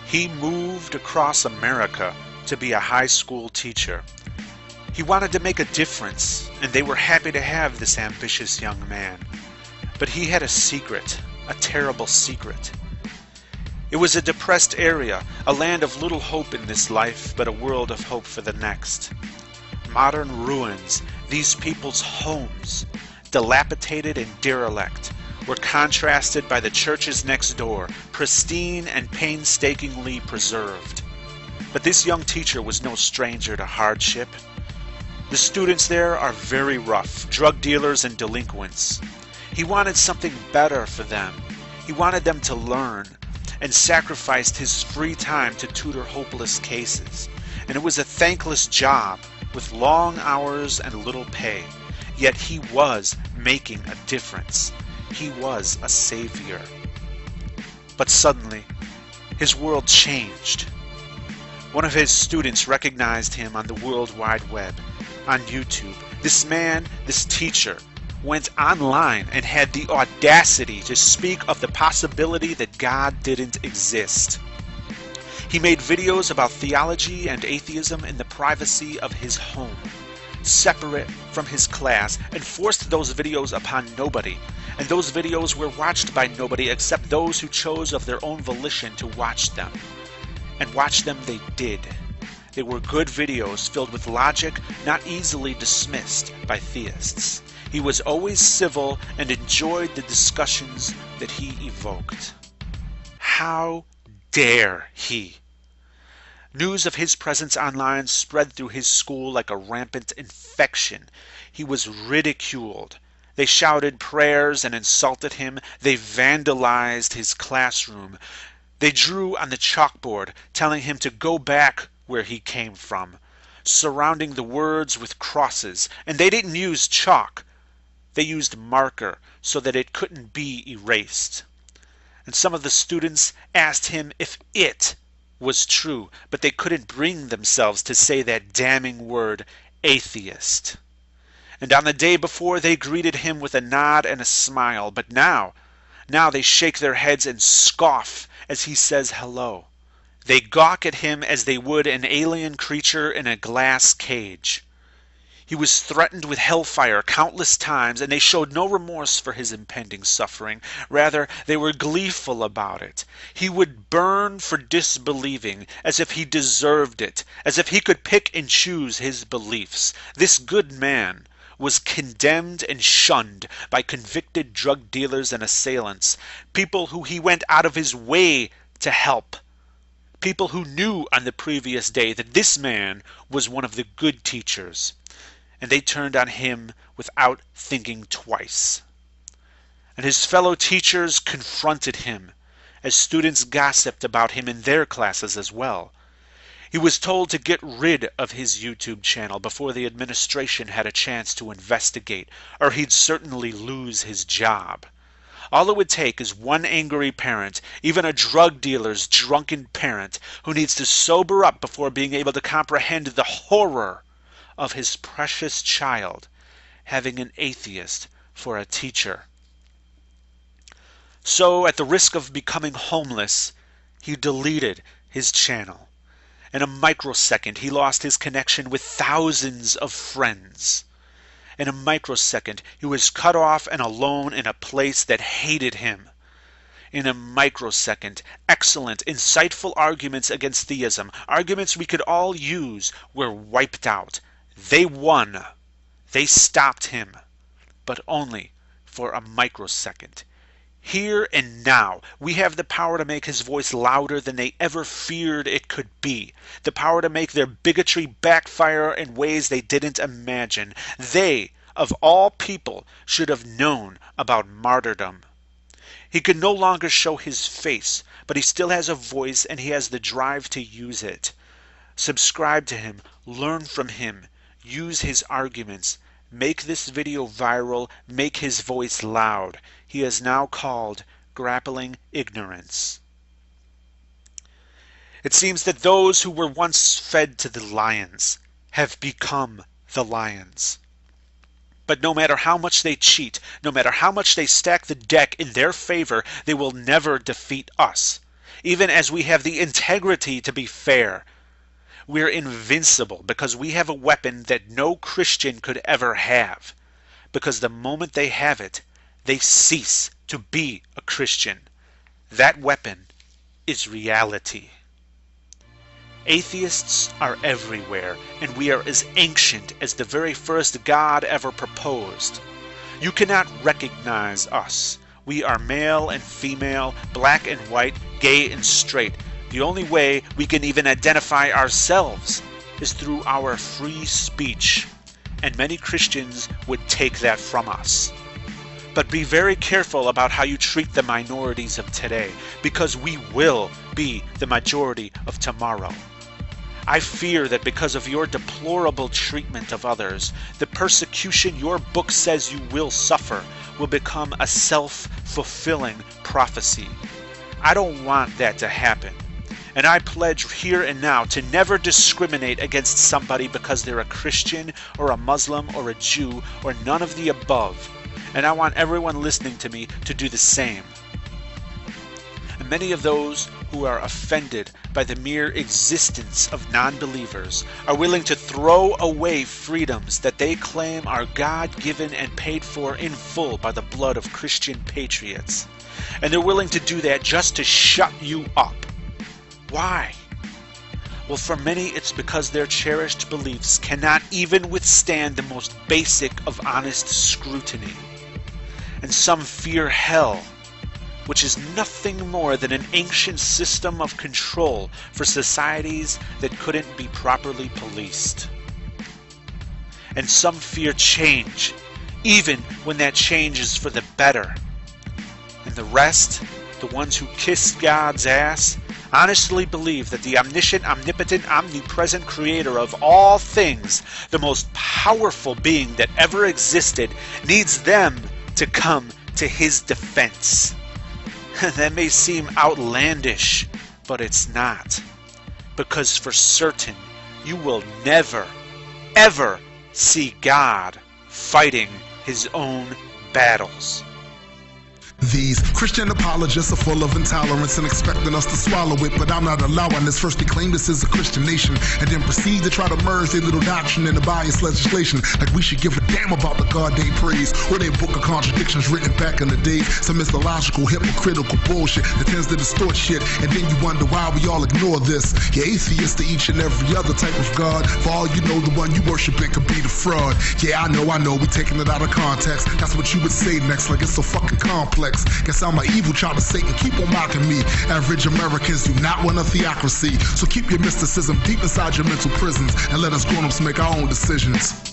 He moved across America to be a high school teacher. He wanted to make a difference, and they were happy to have this ambitious young man. But he had a secret, a terrible secret. It was a depressed area, a land of little hope in this life, but a world of hope for the next. Modern ruins, these people's homes, dilapidated and derelict, were contrasted by the churches next door, pristine and painstakingly preserved. But this young teacher was no stranger to hardship. The students there are very rough, drug dealers and delinquents. He wanted something better for them. He wanted them to learn, and sacrificed his free time to tutor hopeless cases. And it was a thankless job, with long hours and little pay. Yet he was making a difference. He was a savior. But suddenly, his world changed. One of his students recognized him on the World Wide Web, on YouTube. This man, this teacher, went online and had the audacity to speak of the possibility that God didn't exist. He made videos about theology and atheism in the privacy of his home, separate from his class, and forced those videos upon nobody. And those videos were watched by nobody except those who chose of their own volition to watch them. And watch them they did. They were good videos filled with logic not easily dismissed by theists. He was always civil and enjoyed the discussions that he evoked. How dare he? News of his presence online spread through his school like a rampant infection. He was ridiculed. They shouted prayers and insulted him. They vandalized his classroom. They drew on the chalkboard, telling him to go back where he came from, surrounding the words with crosses. And they didn't use chalk. They used marker so that it couldn't be erased. And some of the students asked him if it was true, but they couldn't bring themselves to say that damning word, atheist. And on the day before, they greeted him with a nod and a smile, but now they shake their heads and scoff as he says hello. They gawk at him as they would an alien creature in a glass cage. He was threatened with hellfire countless times, and they showed no remorse for his impending suffering. Rather, they were gleeful about it. He would burn for disbelieving, as if he deserved it, as if he could pick and choose his beliefs. This good man was condemned and shunned by convicted drug dealers and assailants, people who he went out of his way to help, people who knew on the previous day that this man was one of the good teachers. And they turned on him without thinking twice. And his fellow teachers confronted him, as students gossiped about him in their classes as well. He was told to get rid of his YouTube channel before the administration had a chance to investigate, or he'd certainly lose his job. All it would take is one angry parent, even a drug dealer's drunken parent, who needs to sober up before being able to comprehend the horror of his precious child having an atheist for a teacher. So, at the risk of becoming homeless, he deleted his channel. In a microsecond, he lost his connection with thousands of friends. In a microsecond, he was cut off and alone in a place that hated him. In a microsecond, excellent, insightful arguments against theism, arguments we could all use, were wiped out. They won. They stopped him, but only for a microsecond. Here and now, we have the power to make his voice louder than they ever feared it could be. The power to make their bigotry backfire in ways they didn't imagine. They, of all people, should have known about martyrdom. He could no longer show his face, but he still has a voice and he has the drive to use it. Subscribe to him, learn from him, use his arguments, make this video viral, make his voice loud. He is now called Grappling Ignorance. It seems that those who were once fed to the lions have become the lions. But no matter how much they cheat, no matter how much they stack the deck in their favor, they will never defeat us. even as we have the integrity to be fair. We're invincible because we have a weapon that no Christian could ever have. Because the moment they have it, they cease to be a Christian. That weapon is reality. Atheists are everywhere, and we are as ancient as the very first God ever proposed. You cannot recognize us. We are male and female, black and white, gay and straight. The only way we can even identify ourselves is through our free speech, and many Christians would take that from us. But be very careful about how you treat the minorities of today, because we will be the majority of tomorrow. I fear that because of your deplorable treatment of others, the persecution your book says you will suffer will become a self-fulfilling prophecy. I don't want that to happen. And I pledge here and now to never discriminate against somebody because they're a Christian or a Muslim or a Jew or none of the above. And I want everyone listening to me to do the same. And many of those who are offended by the mere existence of non-believers are willing to throw away freedoms that they claim are God-given and paid for in full by the blood of Christian patriots. And they're willing to do that just to shut you up. Why? Well, for many, it's because their cherished beliefs cannot even withstand the most basic of honest scrutiny. And some fear hell, which is nothing more than an ancient system of control for societies that couldn't be properly policed. And some fear change, even when that change is for the better. And the rest, the ones who kiss God's ass, honestly believe that the omniscient, omnipotent, omnipresent creator of all things, the most powerful being that ever existed, needs them to come to his defense. That may seem outlandish, but it's not. Because for certain, you will never, ever see God fighting his own battles. These Christian apologists are full of intolerance and expecting us to swallow it, but I'm not allowing this. First they claim this is a Christian nation, and then proceed to try to merge their little doctrine into biased legislation, like we should give a damn about the God they praise, or their book of contradictions written back in the days. Some mythological, hypocritical bullshit that tends to distort shit, and then you wonder why we all ignore this. You're atheist to each and every other type of God. For all you know, the one you worshiping could be the fraud. Yeah, I know, we taking it out of context. That's what you would say next, like it's so fucking complex. Guess I'm an evil child of Satan, keep on mocking me. Average Americans do not want a theocracy, so keep your mysticism deep inside your mental prisons and let us grown-ups make our own decisions.